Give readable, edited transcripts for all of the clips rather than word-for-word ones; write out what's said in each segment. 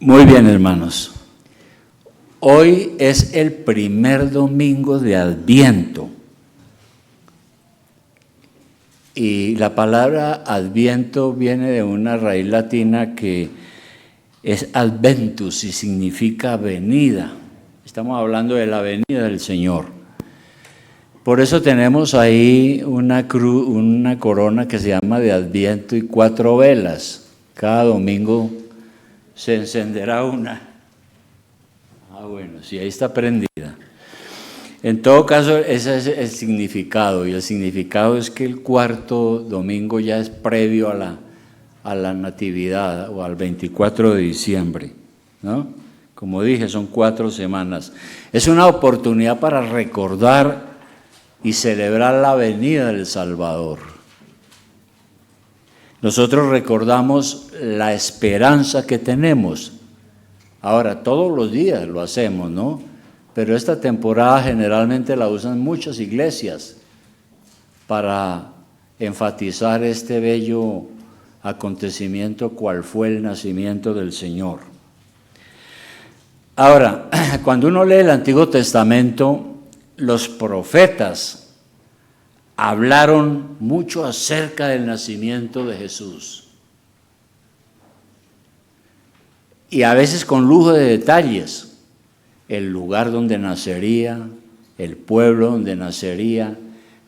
Muy bien, hermanos. Hoy es el primer domingo de Adviento. Y la palabra Adviento viene de una raíz latina que es adventus y significa venida. Estamos hablando de la venida del Señor. Por eso tenemos ahí una corona que se llama de Adviento y 4 velas. Cada domingo se encenderá una. Bueno, sí, ahí está prendida. En todo caso, ese es el significado, y el significado es que el cuarto domingo ya es previo a la Natividad o al 24 de diciembre, ¿no? Como dije, son 4 semanas. Es una oportunidad para recordar y celebrar la venida del Salvador. Nosotros recordamos la esperanza que tenemos. Ahora, todos los días lo hacemos, ¿no? Pero esta temporada generalmente la usan muchas iglesias para enfatizar este bello acontecimiento cual fue el nacimiento del Señor. Ahora, cuando uno lee el Antiguo Testamento, los profetas hablaron mucho acerca del nacimiento de Jesús. Y a veces con lujo de detalles. El lugar donde nacería, el pueblo donde nacería,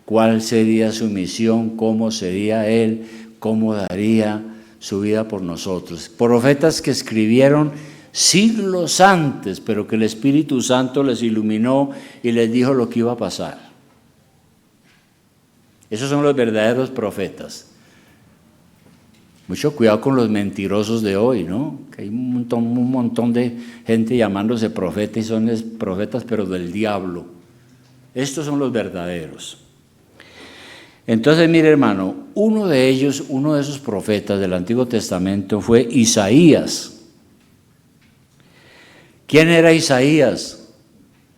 cuál sería su misión, cómo sería él, cómo daría su vida por nosotros. Profetas que escribieron siglos antes, pero que el Espíritu Santo les iluminó y les dijo lo que iba a pasar. Esos son los verdaderos profetas. Mucho cuidado con los mentirosos de hoy, ¿no? Que hay un montón de gente llamándose profeta y son profetas, pero del diablo. Estos son los verdaderos. Entonces, mire, hermano, uno de esos profetas del Antiguo Testamento fue Isaías. ¿Quién era Isaías?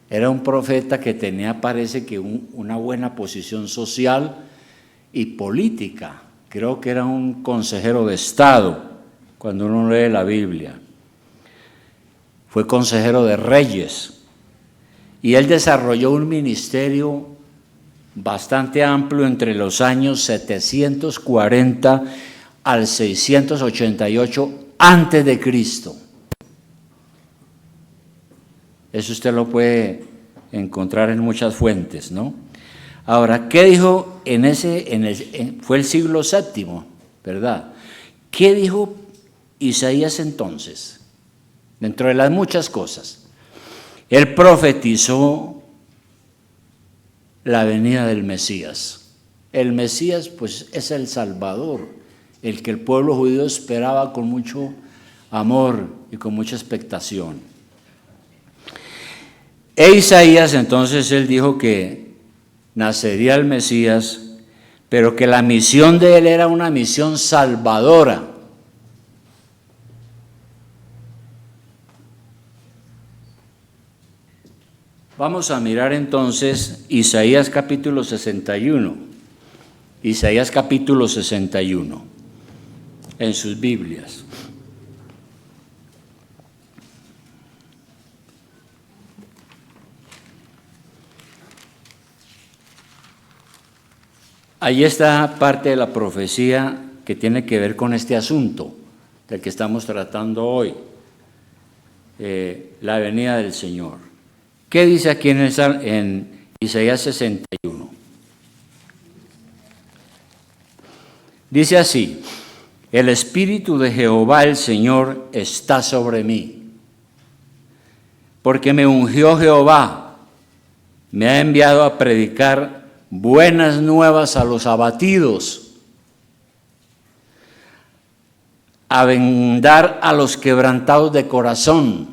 Era un profeta que tenía, parece que una buena posición social y política. Creo que era un consejero de Estado, cuando uno lee la Biblia. Fue consejero de reyes. Y él desarrolló un ministerio bastante amplio entre los años 740 al 688 antes de Cristo. Eso usted lo puede encontrar en muchas fuentes, ¿no? Ahora, ¿qué dijo fue el siglo VII, ¿verdad? ¿Qué dijo Isaías entonces? Dentro de las muchas cosas. Él profetizó la venida del Mesías. El Mesías, pues, es el Salvador, el que el pueblo judío esperaba con mucho amor y con mucha expectación. Isaías, entonces, él dijo que nacería el Mesías, pero que la misión de él era una misión salvadora. Vamos a mirar entonces Isaías capítulo 61. Isaías capítulo 61 en sus Biblias. Ahí está parte de la profecía que tiene que ver con este asunto del que estamos tratando hoy, la venida del Señor. ¿Qué dice aquí en Isaías 61? Dice así: el Espíritu de Jehová el Señor está sobre mí, porque me ungió Jehová, me ha enviado a predicar buenas nuevas a los abatidos, a vendar a los quebrantados de corazón,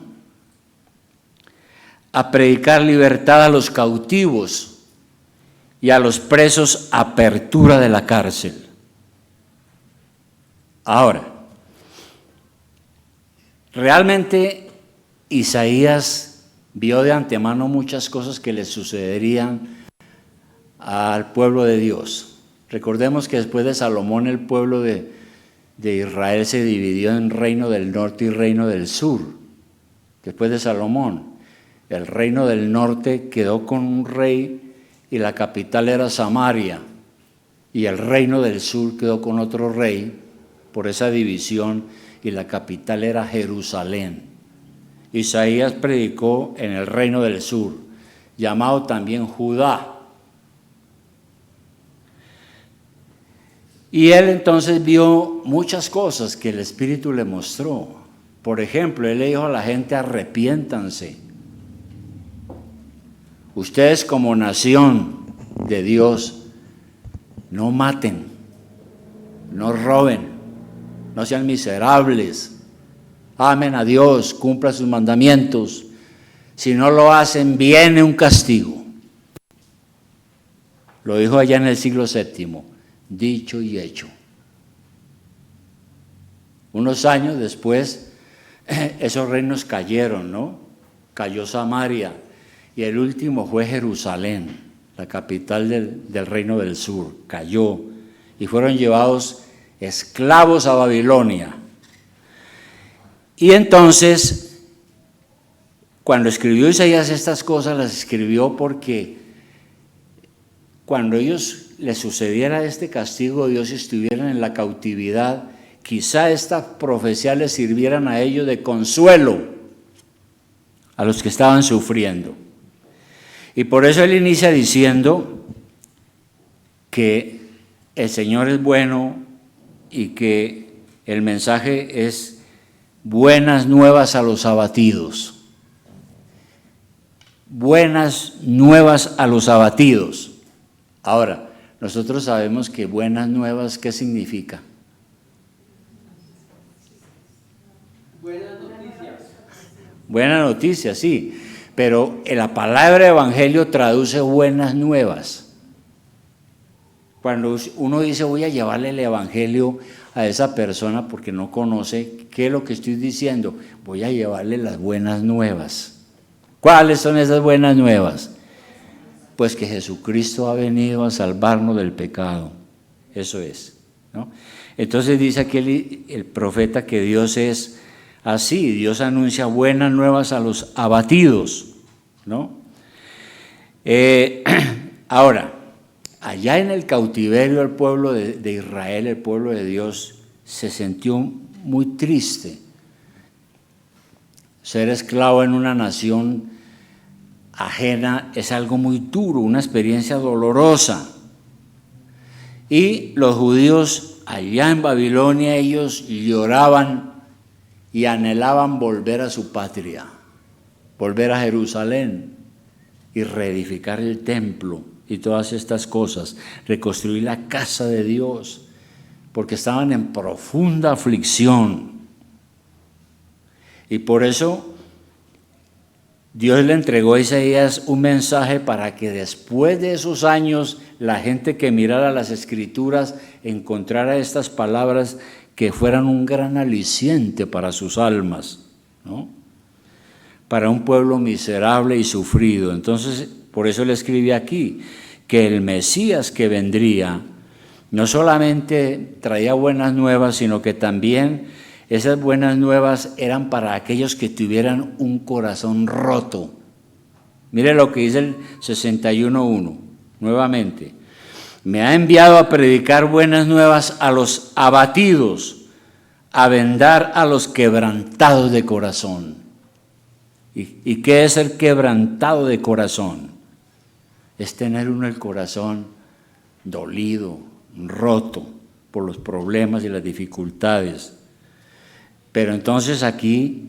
a predicar libertad a los cautivos y a los presos apertura de la cárcel. Ahora, realmente Isaías vio de antemano muchas cosas que le sucederían al pueblo de Dios. Recordemos que después de Salomón el pueblo de de Israel se dividió en reino del norte y reino del sur, después de Salomón. El reino del norte quedó con un rey y la capital era Samaria, y el reino del sur quedó con otro rey por esa división y la capital era Jerusalén. Isaías predicó en el reino del sur, llamado también Judá. Y él entonces vio muchas cosas que el Espíritu le mostró. Por ejemplo, él le dijo a la gente: arrepiéntanse. Ustedes como nación de Dios, no maten, no roben, no sean miserables, amen a Dios, cumplan sus mandamientos. Si no lo hacen, viene un castigo. Lo dijo allá en el siglo VII, dicho y hecho. Unos años después, esos reinos cayeron, ¿no? Cayó Samaria y el último fue Jerusalén, la capital del reino del sur. Cayó y fueron llevados esclavos a Babilonia. Y entonces, cuando escribió Isaías estas cosas, las escribió porque cuando ellos les sucediera este castigo, Dios estuvieran en la cautividad, quizá estas profecías les sirvieran a ellos de consuelo a los que estaban sufriendo. Y por eso él inicia diciendo que el Señor es bueno y que el mensaje es buenas nuevas a los abatidos. Buenas nuevas a los abatidos. Ahora, nosotros sabemos que buenas nuevas, ¿qué significa? Buenas noticias. Buena noticia, sí, pero la palabra evangelio traduce buenas nuevas. Cuando uno dice voy a llevarle el evangelio a esa persona porque no conoce, ¿qué es lo que estoy diciendo? Voy a llevarle las buenas nuevas. ¿Cuáles son esas buenas nuevas? Pues que Jesucristo ha venido a salvarnos del pecado. Eso es, ¿no? Entonces dice aquí el profeta que Dios es así, Dios anuncia buenas nuevas a los abatidos, ¿no? Ahora, allá en el cautiverio el pueblo de Israel, el pueblo de Dios, se sintió muy triste. Ser esclavo en una nación ajena es algo muy duro, una experiencia dolorosa. Y los judíos allá en Babilonia, ellos lloraban y anhelaban volver a su patria, volver a Jerusalén y reedificar el templo y todas estas cosas, reconstruir la casa de Dios, porque estaban en profunda aflicción. Y por eso Dios le entregó a Isaías un mensaje para que después de esos años la gente que mirara las Escrituras encontrara estas palabras que fueran un gran aliciente para sus almas, ¿no? Para un pueblo miserable y sufrido. Entonces, por eso le escribí aquí que el Mesías que vendría no solamente traía buenas nuevas, sino que también esas buenas nuevas eran para aquellos que tuvieran un corazón roto. Mire lo que dice el 61:1, nuevamente. Me ha enviado a predicar buenas nuevas a los abatidos, a vendar a los quebrantados de corazón. ¿Y qué es el quebrantado de corazón? Es tener uno el corazón dolido, roto por los problemas y las dificultades. Pero entonces aquí,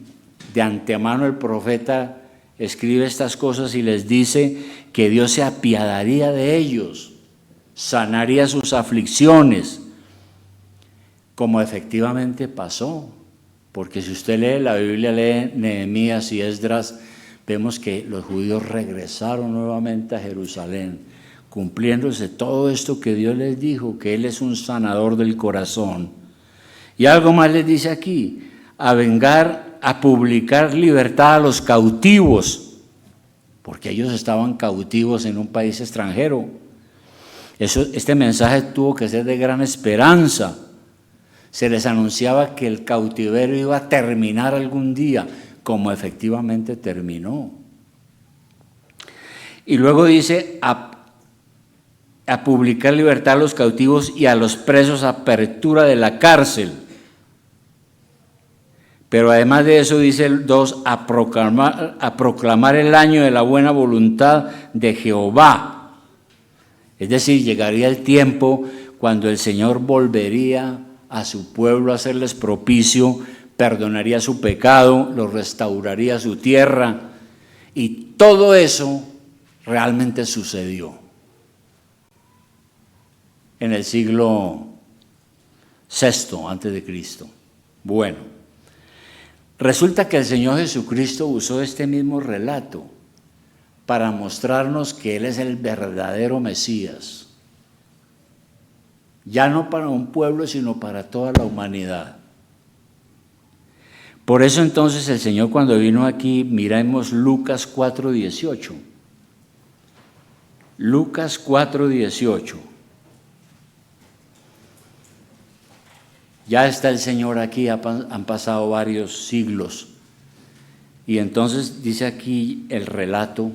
de antemano, el profeta escribe estas cosas y les dice que Dios se apiadaría de ellos, sanaría sus aflicciones, como efectivamente pasó. Porque si usted lee la Biblia, lee Nehemías y Esdras, vemos que los judíos regresaron nuevamente a Jerusalén, cumpliéndose todo esto que Dios les dijo, que Él es un sanador del corazón. Y algo más les dice aquí: a vengar, a publicar libertad a los cautivos, porque ellos estaban cautivos en un país extranjero. Este mensaje tuvo que ser de gran esperanza. Se les anunciaba que el cautiverio iba a terminar algún día, como efectivamente terminó. Y luego dice, a publicar libertad a los cautivos y a los presos, apertura de la cárcel. Pero además de eso dice el 2, a proclamar el año de la buena voluntad de Jehová. Es decir, llegaría el tiempo cuando el Señor volvería a su pueblo a hacerles propicio, perdonaría su pecado, los restauraría a su tierra, y todo eso realmente sucedió en el siglo VI antes de Cristo. Bueno, resulta que el Señor Jesucristo usó este mismo relato para mostrarnos que Él es el verdadero Mesías. Ya no para un pueblo, sino para toda la humanidad. Por eso entonces el Señor, cuando vino aquí, miremos Lucas 4:18. Lucas 4:18. Ya está el Señor aquí, han pasado varios siglos. Y entonces dice aquí el relato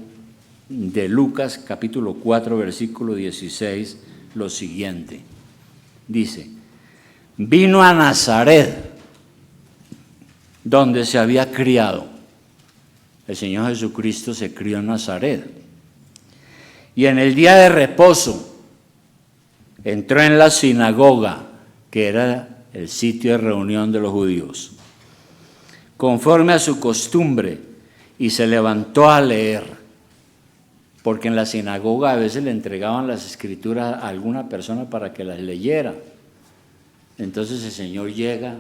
de Lucas capítulo 4, versículo 16, lo siguiente. Dice, vino a Nazaret, donde se había criado. El Señor Jesucristo se crió en Nazaret. Y en el día de reposo, entró en la sinagoga, que era el sitio de reunión de los judíos, conforme a su costumbre, y se levantó a leer. Porque en la sinagoga a veces le entregaban las escrituras a alguna persona para que las leyera. Entonces el Señor llega,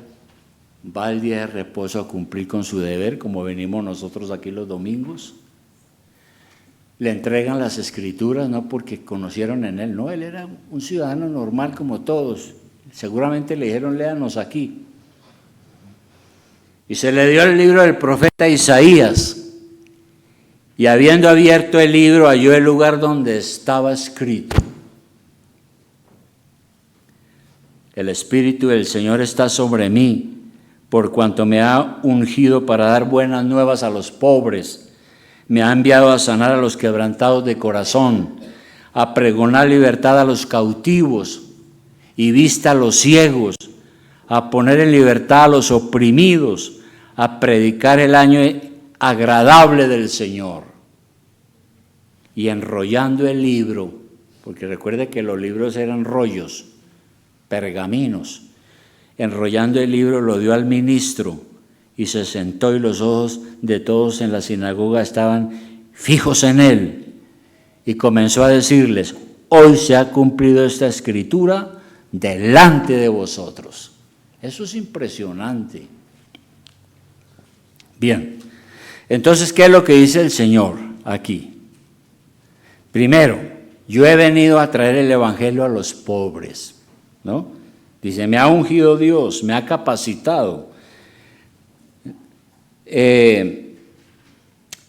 va al día de reposo a cumplir con su deber, como venimos nosotros aquí los domingos. Le entregan las escrituras, no porque conocieron en él, no, él era un ciudadano normal como todos. Seguramente le dijeron, léanos aquí. Y se le dio el libro del profeta Isaías. Y habiendo abierto el libro, halló el lugar donde estaba escrito: el Espíritu del Señor está sobre mí, por cuanto me ha ungido para dar buenas nuevas a los pobres. Me ha enviado a sanar a los quebrantados de corazón, a pregonar libertad a los cautivos y vista a los ciegos, a poner en libertad a los oprimidos, a predicar el año agradable del Señor. Y enrollando el libro, porque recuerde que los libros eran rollos, pergaminos, enrollando el libro lo dio al ministro y se sentó, y los ojos de todos en la sinagoga estaban fijos en él, y comenzó a decirles: hoy se ha cumplido esta escritura delante de vosotros. Eso es impresionante. Bien, entonces, ¿qué es lo que dice el Señor aquí? Primero, yo he venido a traer el evangelio a los pobres, ¿no? Dice, me ha ungido Dios, me ha capacitado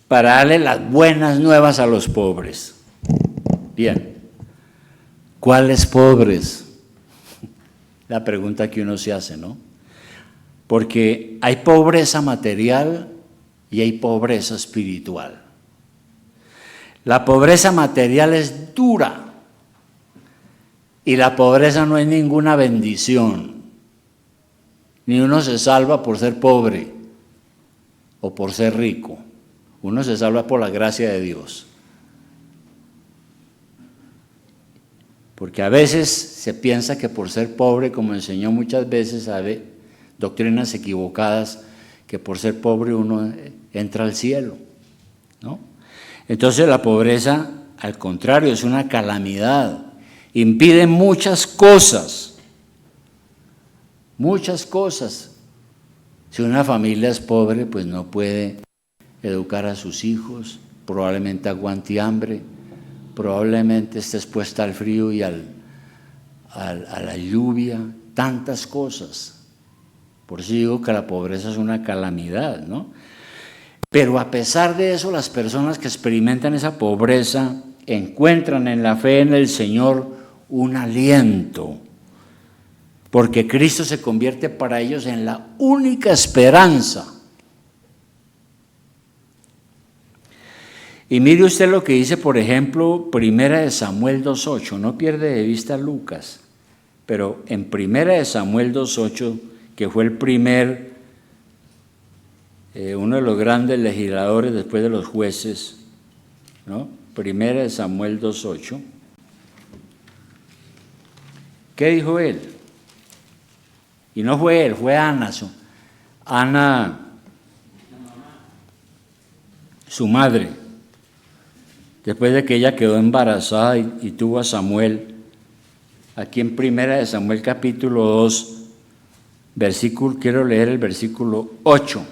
para darle las buenas nuevas a los pobres. Bien, ¿cuáles pobres? La pregunta que uno se hace, ¿no? Porque hay pobreza material y hay pobreza espiritual. La pobreza material es dura y la pobreza no es ninguna bendición. Ni uno se salva por ser pobre o por ser rico. Uno se salva por la gracia de Dios. Porque a veces se piensa que por ser pobre, como enseñó muchas veces, sabe, doctrinas equivocadas, que por ser pobre uno entra al cielo, ¿no? Entonces la pobreza, al contrario, es una calamidad. Impide muchas cosas. Muchas cosas. Si una familia es pobre, pues no puede educar a sus hijos, probablemente aguante hambre, probablemente esté expuesta al frío y a la lluvia, tantas cosas. Por eso digo que la pobreza es una calamidad, ¿no? Pero a pesar de eso, las personas que experimentan esa pobreza encuentran en la fe en el Señor un aliento. porque Cristo se convierte para ellos en la única esperanza. Y mire usted lo que dice, por ejemplo, 1 Samuel 2:8, no pierde de vista Lucas, pero en 1 Samuel 2:8, que fue el primer, uno de los grandes legisladores después de los jueces, ¿no? 1 Samuel 2:8, ¿qué dijo él? Y no fue él, fue Ana, su madre, después de que ella quedó embarazada y tuvo a Samuel. Aquí en 1 Samuel capítulo 2, quiero leer el versículo 8,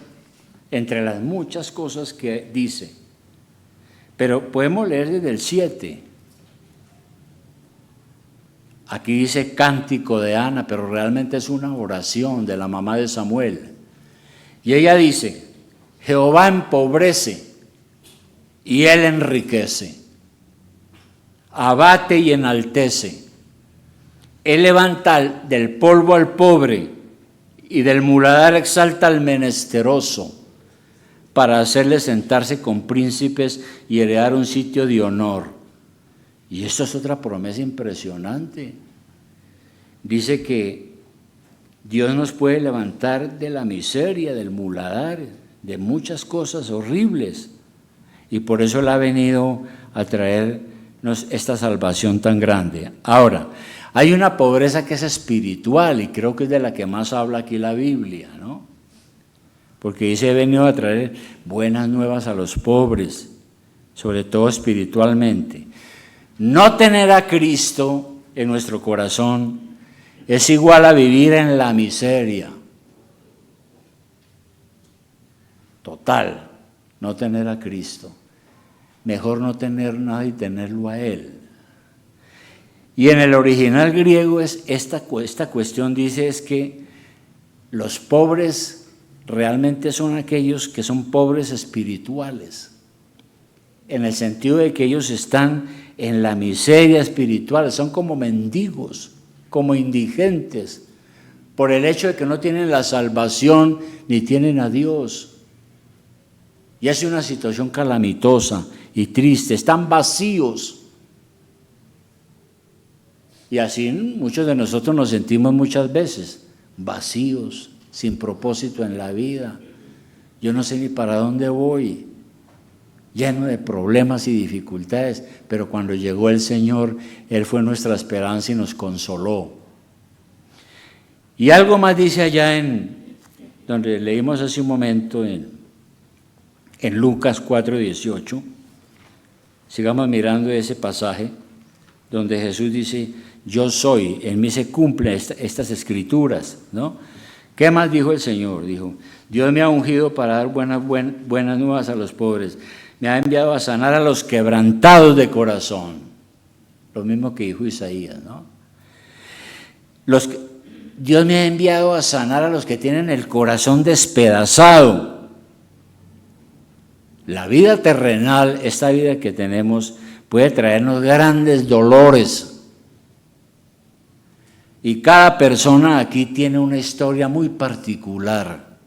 entre las muchas cosas que dice, pero podemos leer desde el 7. Aquí dice cántico de Ana, pero realmente es una oración de la mamá de Samuel. Y ella dice, Jehová empobrece y él enriquece, abate y enaltece. Él levanta del polvo al pobre y del muladar exalta al menesteroso, para hacerle sentarse con príncipes y heredar un sitio de honor. Y esto es otra promesa impresionante. Dice que Dios nos puede levantar de la miseria, del muladar, de muchas cosas horribles. Y por eso Él ha venido a traernos esta salvación tan grande. Ahora, hay una pobreza que es espiritual y creo que es de la que más habla aquí la Biblia, ¿no? Porque dice, he venido a traer buenas nuevas a los pobres, sobre todo espiritualmente. No tener a Cristo en nuestro corazón es igual a vivir en la miseria. Total, no tener a Cristo. Mejor no tener nada y tenerlo a Él. Y en el original griego es esta cuestión dice es que los pobres realmente son aquellos que son pobres espirituales, en el sentido de que ellos están en la miseria espiritual, son como mendigos, como indigentes, por el hecho de que no tienen la salvación ni tienen a Dios. Y es una situación calamitosa y triste, están vacíos. Y así muchos de nosotros nos sentimos muchas veces, vacíos, sin propósito en la vida. Yo no sé ni para dónde voy, lleno de problemas y dificultades, pero cuando llegó el Señor, Él fue nuestra esperanza y nos consoló. Y algo más dice allá donde leímos hace un momento, en Lucas 4:18, sigamos mirando ese pasaje, donde Jesús dice, yo soy, en mí se cumplen estas escrituras, ¿no? ¿Qué más dijo el Señor? Dijo, Dios me ha ungido para dar buenas nuevas a los pobres, me ha enviado a sanar a los quebrantados de corazón. Lo mismo que dijo Isaías, ¿no? Dios me ha enviado a sanar a los que tienen el corazón despedazado. La vida terrenal, esta vida que tenemos, puede traernos grandes dolores. Y cada persona aquí tiene una historia muy particular.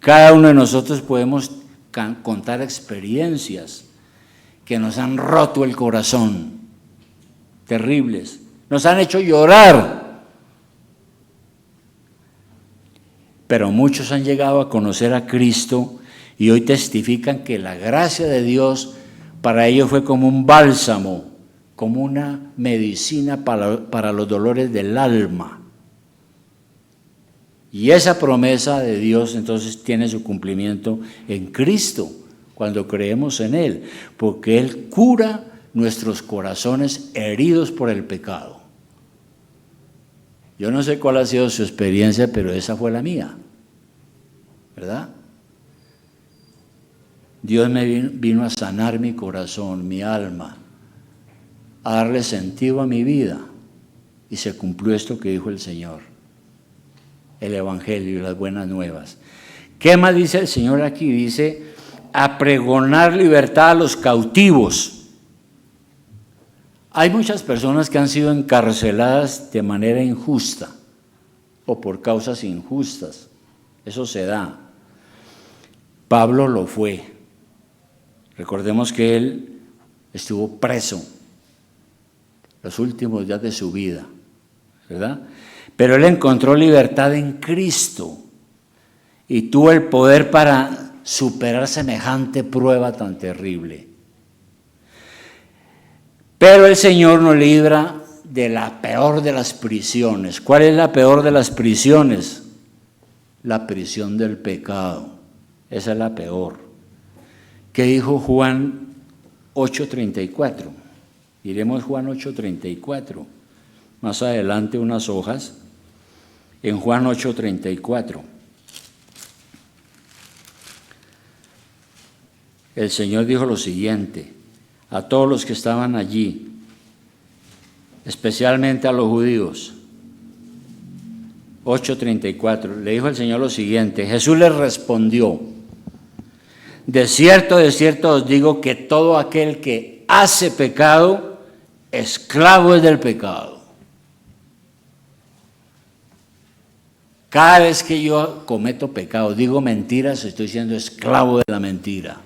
Cada uno de nosotros podemos contar experiencias que nos han roto el corazón, terribles, nos han hecho llorar. Pero muchos han llegado a conocer a Cristo y hoy testifican que la gracia de Dios para ellos fue como un bálsamo, como una medicina para los dolores del alma. Y esa promesa de Dios entonces tiene su cumplimiento en Cristo, cuando creemos en Él, porque Él cura nuestros corazones heridos por el pecado. Yo no sé cuál ha sido su experiencia, pero esa fue la mía, ¿verdad? Dios me vino a sanar mi corazón, mi alma, a darle sentido a mi vida, y se cumplió esto que dijo el Señor, el Evangelio y las buenas nuevas. ¿Qué más dice el Señor aquí? Dice, a pregonar libertad a los cautivos. Hay muchas personas que han sido encarceladas de manera injusta, o por causas injustas. Eso se da. Pablo lo fue. Recordemos que él estuvo preso los últimos días de su vida, ¿verdad? Pero él encontró libertad en Cristo y tuvo el poder para superar semejante prueba tan terrible. Pero el Señor nos libra de la peor de las prisiones. ¿Cuál es la peor de las prisiones? La prisión del pecado. Esa es la peor. ¿Qué dijo Juan 8:34? Iremos Juan 8:34. Más adelante unas hojas. En Juan 8:34. El Señor dijo lo siguiente a todos los que estaban allí, especialmente a los judíos. 8:34. Le dijo el Señor lo siguiente. Jesús les respondió: de cierto os digo que todo aquel que hace pecado, esclavo es del pecado. Cada vez que yo cometo pecado, digo mentiras, estoy siendo esclavo de la mentira.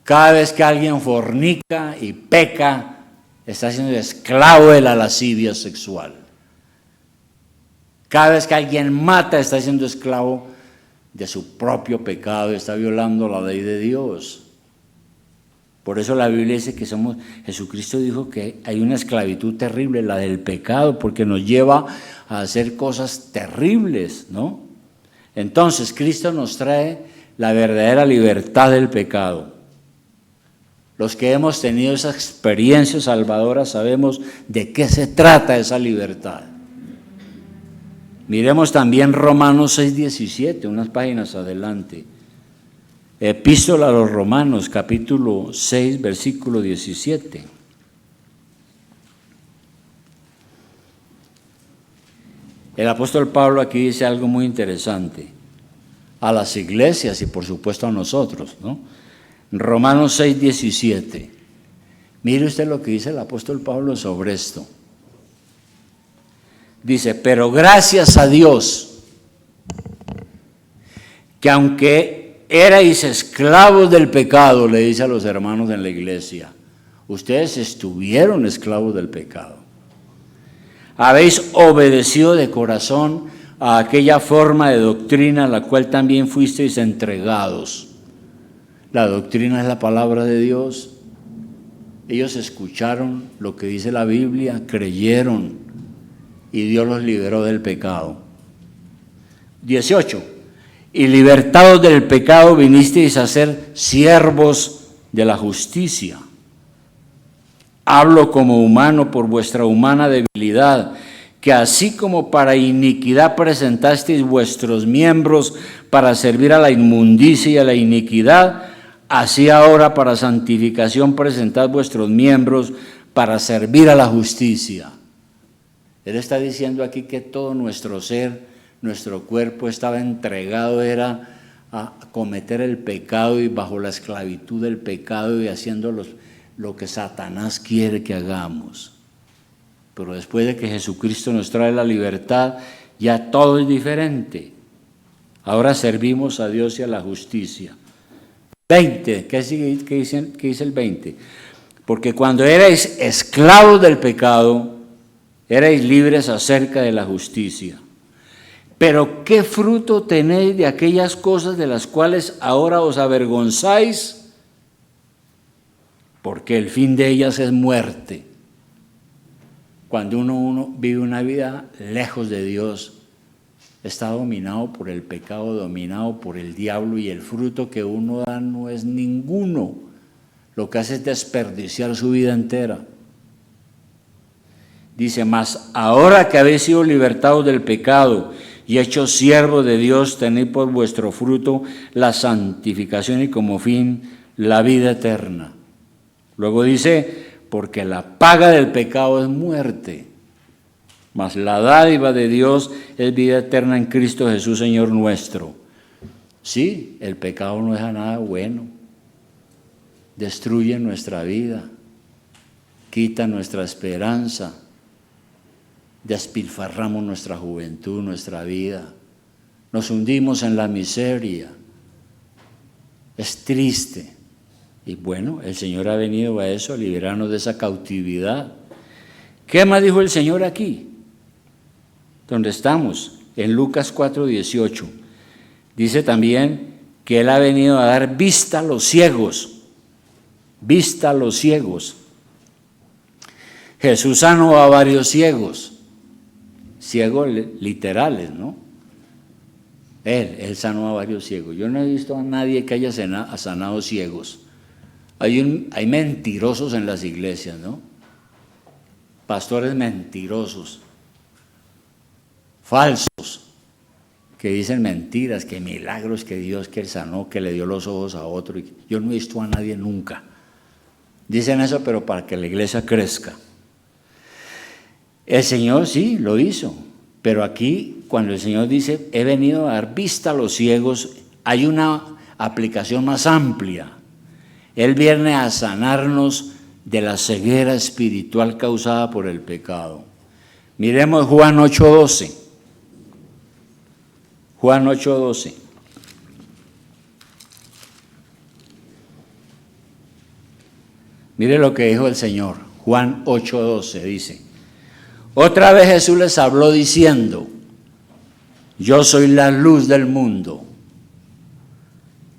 Cada vez que alguien fornica y peca, está siendo esclavo de la lascivia sexual. Cada vez que alguien mata, está siendo esclavo de su propio pecado, está violando la ley de Dios. Por eso la Biblia dice que Jesucristo dijo que hay una esclavitud terrible, la del pecado, porque nos lleva a hacer cosas terribles, ¿no? Entonces, Cristo nos trae la verdadera libertad del pecado. Los que hemos tenido esa experiencia salvadora sabemos de qué se trata esa libertad. Miremos también Romanos 6:17, unas páginas adelante. Epístola a los Romanos, capítulo 6, versículo 17. El apóstol Pablo aquí dice algo muy interesante a las iglesias y por supuesto a nosotros, ¿no? Romanos 6:17. Mire usted lo que dice el apóstol Pablo sobre esto. Dice, pero gracias a Dios, que aunque erais esclavos del pecado, le dice a los hermanos en la iglesia, ustedes estuvieron esclavos del pecado. Habéis obedecido de corazón a aquella forma de doctrina a la cual también fuisteis entregados. La doctrina es la palabra de Dios. Ellos escucharon lo que dice la Biblia, creyeron y Dios los liberó del pecado. 18. Y libertados del pecado vinisteis a ser siervos de la justicia. Hablo como humano por vuestra humana debilidad, que así como para iniquidad presentasteis vuestros miembros para servir a la inmundicia y a la iniquidad, así ahora para santificación presentad vuestros miembros para servir a la justicia. Él está diciendo aquí que todo nuestro ser, nuestro cuerpo estaba entregado, era a cometer el pecado y bajo la esclavitud del pecado y haciendo lo que Satanás quiere que hagamos. Pero después de que Jesucristo nos trae la libertad, ya todo es diferente. Ahora servimos a Dios y a la justicia. 20, ¿qué dice el 20? Porque cuando erais esclavos del pecado, erais libres acerca de la justicia. Pero ¿qué fruto tenéis de aquellas cosas de las cuales ahora os avergonzáis? Porque el fin de ellas es muerte. Cuando uno vive una vida lejos de Dios, está dominado por el pecado, dominado por el diablo, y el fruto que uno da no es ninguno. Lo que hace es desperdiciar su vida entera. Dice, mas ahora que habéis sido libertados del pecado y hechos siervos de Dios, tenéis por vuestro fruto la santificación y como fin la vida eterna. Luego dice, porque la paga del pecado es muerte, mas la dádiva de Dios es vida eterna en Cristo Jesús, Señor nuestro. Sí, el pecado no es a nada bueno, destruye nuestra vida, quita nuestra esperanza, despilfarramos nuestra juventud, nuestra vida, nos hundimos en la miseria. Es triste. Y bueno, el Señor ha venido a eso, a liberarnos de esa cautividad. ¿Qué más dijo el Señor aquí? Donde estamos, en Lucas 4:18. Dice también que Él ha venido a dar vista a los ciegos. Vista a los ciegos. Jesús sanó a varios ciegos. Ciegos literales, ¿no? Él sanó a varios ciegos. Yo no he visto a nadie que haya sanado ciegos. Hay mentirosos en las iglesias, ¿no? Pastores mentirosos, falsos, que dicen mentiras, que milagros, que Dios que él sanó, que le dio los ojos a otro. Yo no he visto a nadie nunca. Dicen eso, pero para que la iglesia crezca. El Señor sí lo hizo, pero aquí cuando el Señor dice, he venido a dar vista a los ciegos, hay una aplicación más amplia. Él viene a sanarnos de la ceguera espiritual causada por el pecado. Miremos Juan 8:12. Juan 8:12. Mire lo que dijo el Señor. Juan 8:12 dice: otra vez Jesús les habló diciendo, yo soy la luz del mundo.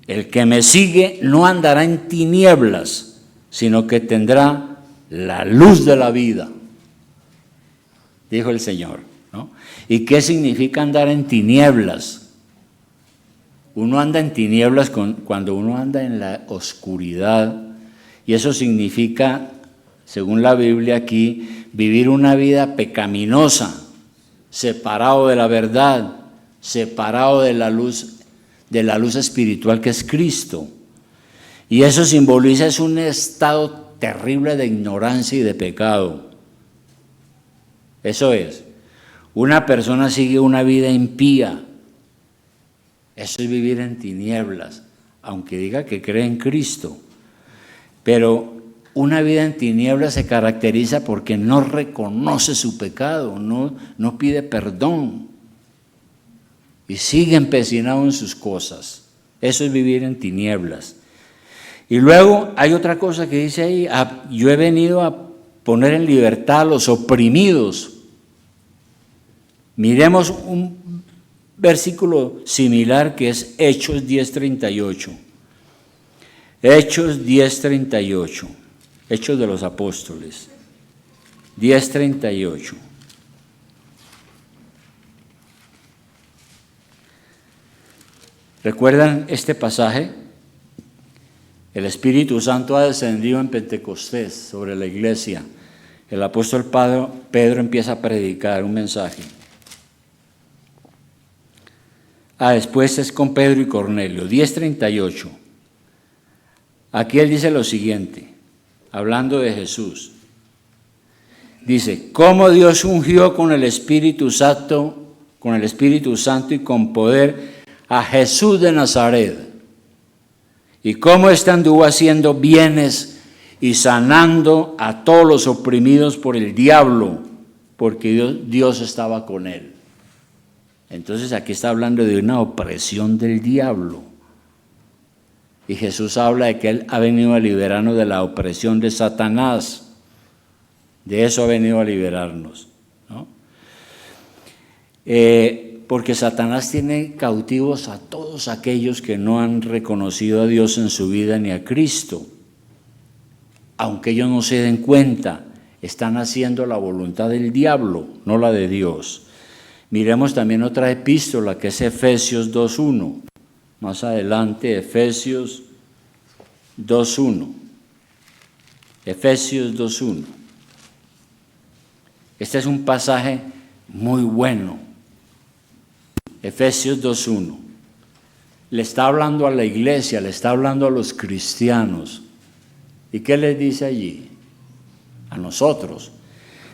El que me sigue no andará en tinieblas, sino que tendrá la luz de la vida, dijo el Señor, ¿no? ¿Y qué significa andar en tinieblas? Uno anda en tinieblas cuando uno anda en la oscuridad, y eso significa, según la Biblia aquí, vivir una vida pecaminosa, separado de la verdad, separado de la luz espiritual que es Cristo. Y eso simboliza es un estado terrible de ignorancia y de pecado. Eso es. Una persona sigue una vida impía. Eso es vivir en tinieblas, aunque diga que cree en Cristo. Pero una vida en tinieblas se caracteriza porque no reconoce su pecado, no pide perdón y sigue empecinado en sus cosas. Eso es vivir en tinieblas. Y luego hay otra cosa que dice ahí, yo he venido a poner en libertad a los oprimidos. Miremos un versículo similar que es Hechos 10:38. Hechos 10:38. Hechos de los Apóstoles, 10:38. ¿Recuerdan este pasaje? El Espíritu Santo ha descendido en Pentecostés sobre la iglesia. El apóstol Pedro empieza a predicar un mensaje. Después es con Pedro y Cornelio, 10:38. Aquí él dice lo siguiente, hablando de Jesús. Dice, cómo Dios ungió con el Espíritu Santo y con poder a Jesús de Nazaret, y cómo éste anduvo haciendo bienes y sanando a todos los oprimidos por el diablo, porque Dios estaba con él. Entonces aquí está hablando de una opresión del diablo. Y Jesús habla de que Él ha venido a liberarnos de la opresión de Satanás. De eso ha venido a liberarnos, ¿no? Porque Satanás tiene cautivos a todos aquellos que no han reconocido a Dios en su vida ni a Cristo. Aunque ellos no se den cuenta, están haciendo la voluntad del diablo, no la de Dios. Miremos también otra epístola que es Efesios 2:1. Más adelante, Efesios 2:1. Efesios 2:1. Este es un pasaje muy bueno. Efesios 2:1. Le está hablando a la iglesia, le está hablando a los cristianos. ¿Y qué les dice allí? A nosotros.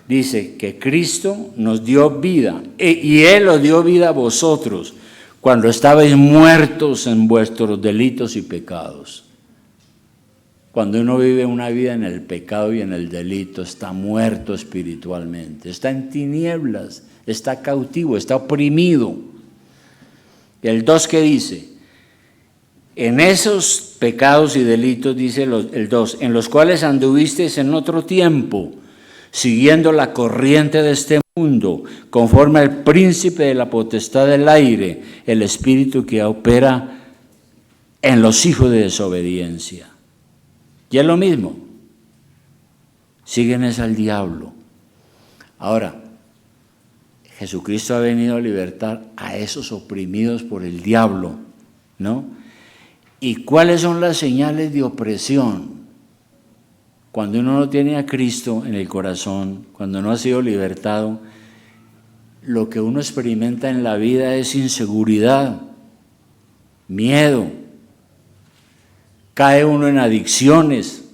Dice que Cristo nos dio vida y Él os dio vida a vosotros cuando estabais muertos en vuestros delitos y pecados. Cuando uno vive una vida en el pecado y en el delito, está muerto espiritualmente, está en tinieblas, está cautivo, está oprimido. El 2 que dice, en esos pecados y delitos, dice el 2, en los cuales anduvisteis en otro tiempo, siguiendo la corriente de este mundo, conforme al príncipe de la potestad del aire, el espíritu que opera en los hijos de desobediencia. Y es lo mismo, siguen es al diablo. Ahora, Jesucristo ha venido a libertar a esos oprimidos por el diablo, ¿no? ¿Y cuáles son las señales de opresión? Cuando uno no tiene a Cristo en el corazón, cuando no ha sido libertado, lo que uno experimenta en la vida es inseguridad, miedo. Cae uno en adicciones,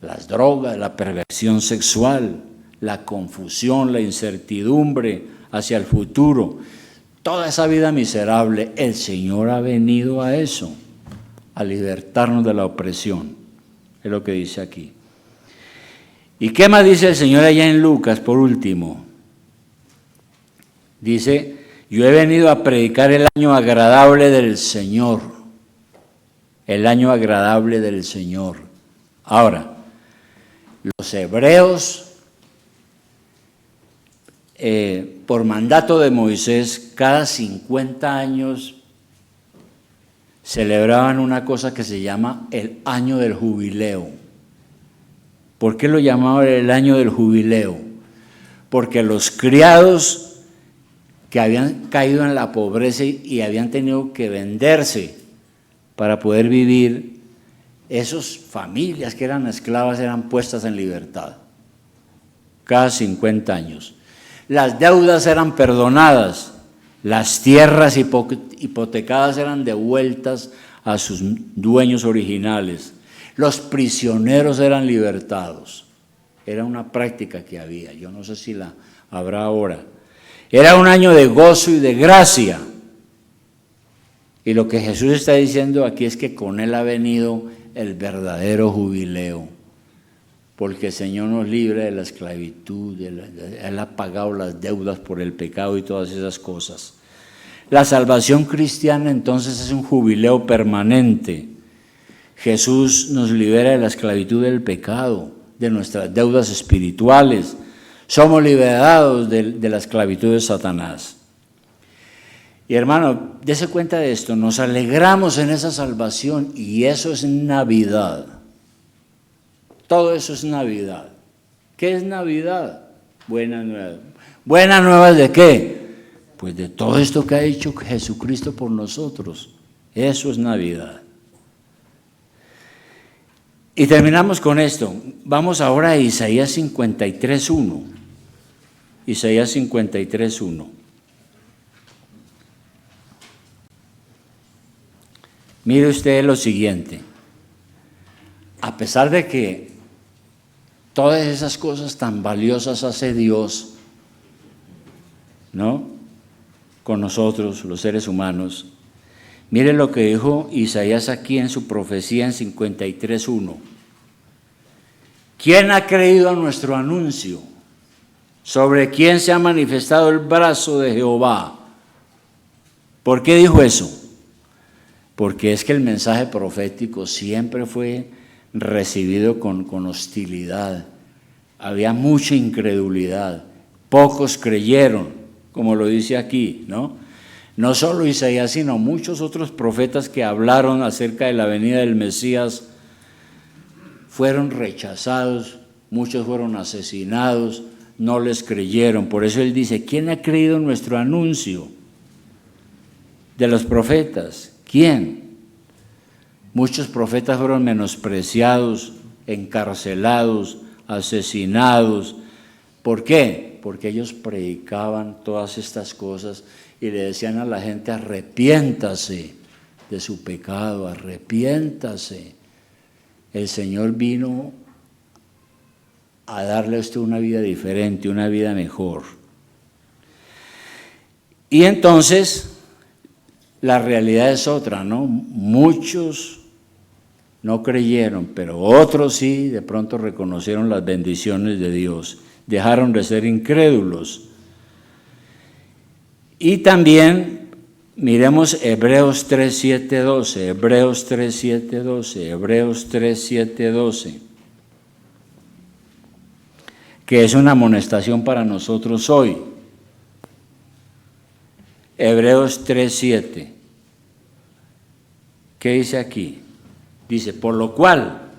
las drogas, la perversión sexual, la confusión, la incertidumbre hacia el futuro. Toda esa vida miserable, el Señor ha venido a eso, a libertarnos de la opresión. Es lo que dice aquí. ¿Y qué más dice el Señor allá en Lucas, por último? Dice, yo he venido a predicar el año agradable del Señor. El año agradable del Señor. Ahora, los hebreos, por mandato de Moisés, cada 50 años celebraban una cosa que se llama el año del jubileo. ¿Por qué lo llamaban el año del jubileo? Porque los criados que habían caído en la pobreza y habían tenido que venderse para poder vivir, esas familias que eran esclavas eran puestas en libertad cada 50 años. Las deudas eran perdonadas, las tierras hipotecadas eran devueltas a sus dueños originales, los prisioneros eran libertados. Era una práctica que había, yo no sé si la habrá ahora. Era un año de gozo y de gracia. Y lo que Jesús está diciendo aquí es que con Él ha venido el verdadero jubileo, porque el Señor nos libre de la esclavitud, Él ha pagado las deudas por el pecado y todas esas cosas. La salvación cristiana entonces es un jubileo permanente. Jesús nos libera de la esclavitud del pecado, de nuestras deudas espirituales. Somos liberados de la esclavitud de Satanás. Y hermano, dése cuenta de esto, nos alegramos en esa salvación y eso es Navidad. Todo eso es Navidad. ¿Qué es Navidad? Buenas nuevas. ¿Buenas nuevas de qué? Pues de todo esto que ha hecho Jesucristo por nosotros. Eso es Navidad. Y terminamos con esto. Vamos ahora a Isaías 53:1. Isaías 53:1. Mire usted lo siguiente, a pesar de que todas esas cosas tan valiosas hace Dios, ¿no?, con nosotros, los seres humanos, mire lo que dijo Isaías aquí en su profecía en 53:1. ¿Quién ha creído a nuestro anuncio? ¿Sobre quién se ha manifestado el brazo de Jehová? ¿Por qué dijo eso? Porque es que el mensaje profético siempre fue recibido con hostilidad. Había mucha incredulidad. Pocos creyeron, como lo dice aquí, ¿no? No solo Isaías, sino muchos otros profetas que hablaron acerca de la venida del Mesías fueron rechazados, muchos fueron asesinados, no les creyeron. Por eso él dice, ¿quién ha creído en nuestro anuncio? De los profetas. ¿Quién? Muchos profetas fueron menospreciados, encarcelados, asesinados. ¿Por qué? Porque ellos predicaban todas estas cosas y le decían a la gente, arrepiéntase de su pecado, arrepiéntase. El Señor vino a darle a usted una vida diferente, una vida mejor. Y entonces la realidad es otra, ¿no? Muchos no creyeron, pero otros sí, de pronto reconocieron las bendiciones de Dios, dejaron de ser incrédulos. Y también miremos Hebreos 3, 7, 12, Hebreos 3, 7, 12, Hebreos 3, 7, 12, que es una amonestación para nosotros hoy. Hebreos 3, 7. ¿Qué dice aquí? Dice, por lo cual,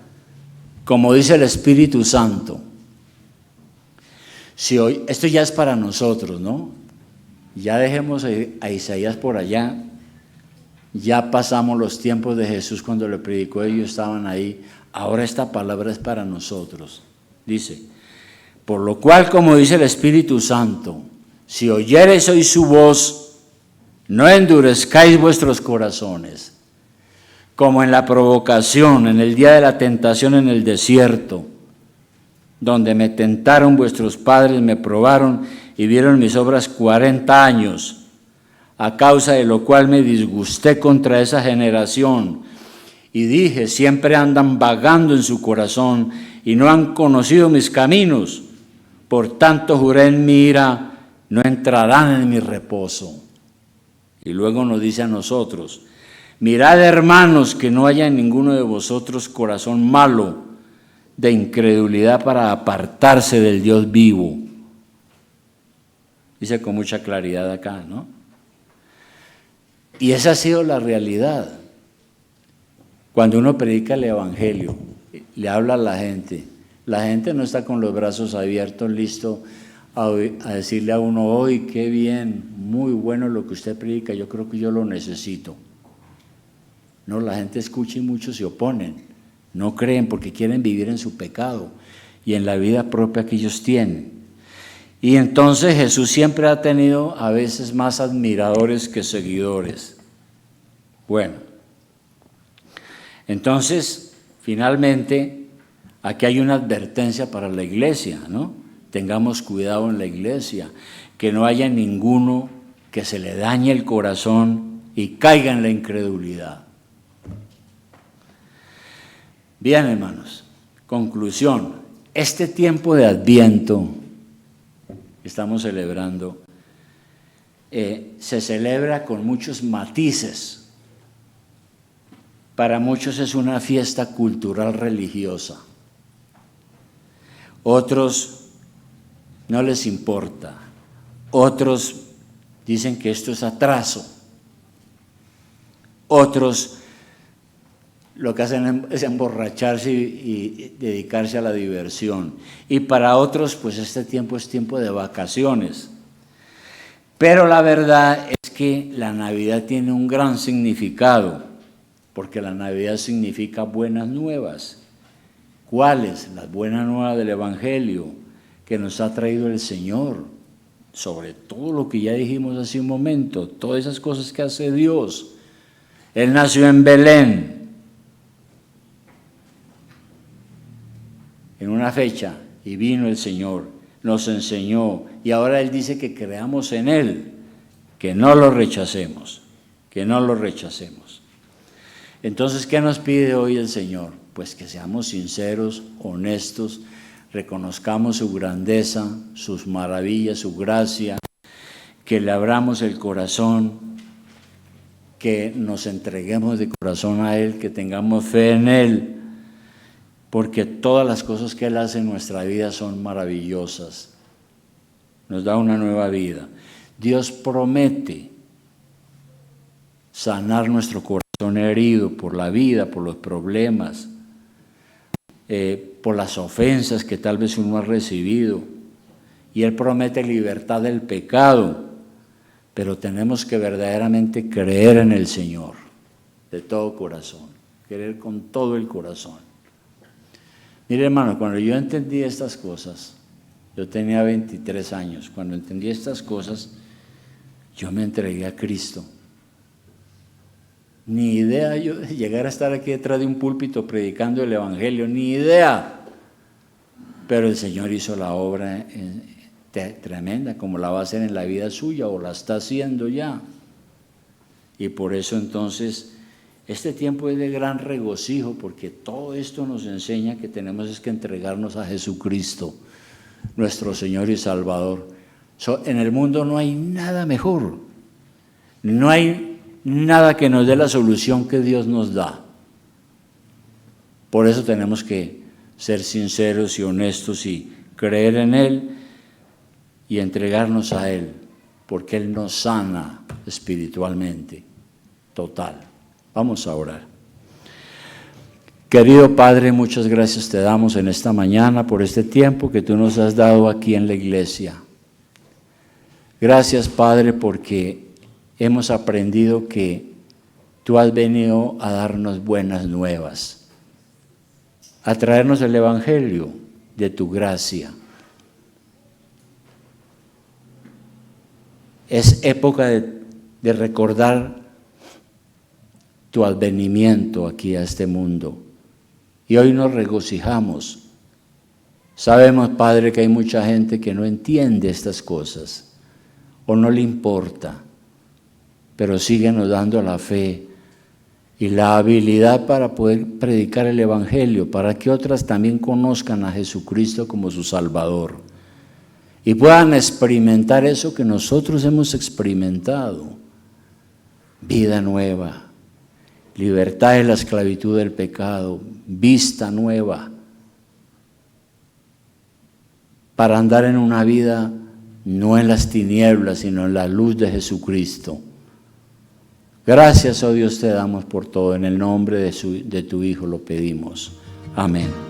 como dice el Espíritu Santo, si hoy, esto ya es para nosotros, ¿no? Ya dejemos a Isaías por allá, ya pasamos los tiempos de Jesús cuando le predicó, ellos estaban ahí, ahora esta palabra es para nosotros. Dice, por lo cual, como dice el Espíritu Santo, si oyereis hoy su voz, no endurezcáis vuestros corazones, como en la provocación, en el día de la tentación en el desierto, donde me tentaron vuestros padres, me probaron y vieron mis obras 40 años, a causa de lo cual me disgusté contra esa generación, y dije, siempre andan vagando en su corazón, y no han conocido mis caminos, por tanto juré en mi ira, no entrarán en mi reposo. Y luego nos dice a nosotros, mirad, hermanos, que no haya en ninguno de vosotros corazón malo de incredulidad para apartarse del Dios vivo. Dice con mucha claridad acá, ¿no? Y esa ha sido la realidad. Cuando uno predica el Evangelio, le habla a la gente no está con los brazos abiertos, listo a decirle a uno, hoy qué bien, muy bueno lo que usted predica, yo creo que yo lo necesito. No, la gente escucha y muchos se oponen, no creen porque quieren vivir en su pecado y en la vida propia que ellos tienen. Y entonces Jesús siempre ha tenido a veces más admiradores que seguidores. Bueno, entonces, finalmente, aquí hay una advertencia para la iglesia, ¿no? Tengamos cuidado en la iglesia, que no haya ninguno que se le dañe el corazón y caiga en la incredulidad. Bien, hermanos, conclusión, este tiempo de Adviento que estamos celebrando, se celebra con muchos matices. Para muchos es una fiesta cultural religiosa. Otros no les importa. Otros dicen que esto es atraso. Otros lo que hacen es emborracharse y dedicarse a la diversión. Y para otros, pues este tiempo es tiempo de vacaciones. Pero la verdad es que la Navidad tiene un gran significado, porque la Navidad significa buenas nuevas. ¿Cuáles? Las buenas nuevas del Evangelio que nos ha traído el Señor, sobre todo lo que ya dijimos hace un momento, todas esas cosas que hace Dios. Él nació en Belén, en una fecha, y vino el Señor, nos enseñó, y ahora Él dice que creamos en Él, que no lo rechacemos, que no lo rechacemos. Entonces, ¿qué nos pide hoy el Señor? Pues que seamos sinceros, honestos, reconozcamos su grandeza, sus maravillas, su gracia, que le abramos el corazón, que nos entreguemos de corazón a Él, que tengamos fe en Él, porque todas las cosas que Él hace en nuestra vida son maravillosas. Nos da una nueva vida. Dios promete sanar nuestro corazón herido por la vida, por los problemas, por las ofensas que tal vez uno ha recibido. Y Él promete libertad del pecado, pero tenemos que verdaderamente creer en el Señor, de todo corazón, creer con todo el corazón. Mire, hermano, cuando yo entendí estas cosas, yo tenía 23 años, cuando entendí estas cosas, yo me entregué a Cristo. Ni idea yo de llegar a estar aquí detrás de un púlpito predicando el Evangelio, ni idea. Pero el Señor hizo la obra tremenda, como la va a hacer en la vida suya, o la está haciendo ya. Y por eso entonces Este tiempo es de gran regocijo porque todo esto nos enseña que tenemos es que entregarnos a Jesucristo, nuestro Señor y Salvador. En el mundo no hay nada mejor, no hay nada que nos dé la solución que Dios nos da. Por eso tenemos que ser sinceros y honestos y creer en Él y entregarnos a Él, porque Él nos sana espiritualmente, total. Vamos a orar. Querido Padre, muchas gracias te damos en esta mañana por este tiempo que tú nos has dado aquí en la iglesia. Gracias, Padre, porque hemos aprendido que tú has venido a darnos buenas nuevas, a traernos el evangelio de tu gracia. Es época de recordar tu advenimiento aquí a este mundo. Y hoy nos regocijamos. Sabemos, Padre, que hay mucha gente que no entiende estas cosas o no le importa, pero síguenos dando la fe y la habilidad para poder predicar el evangelio, para que otras también conozcan a Jesucristo como su Salvador y puedan experimentar eso que nosotros hemos experimentado: vida nueva, libertad de la esclavitud del pecado, vista nueva, para andar en una vida no en las tinieblas, sino en la luz de Jesucristo. Gracias, oh Dios, te damos por todo. En el nombre de tu Hijo lo pedimos. Amén.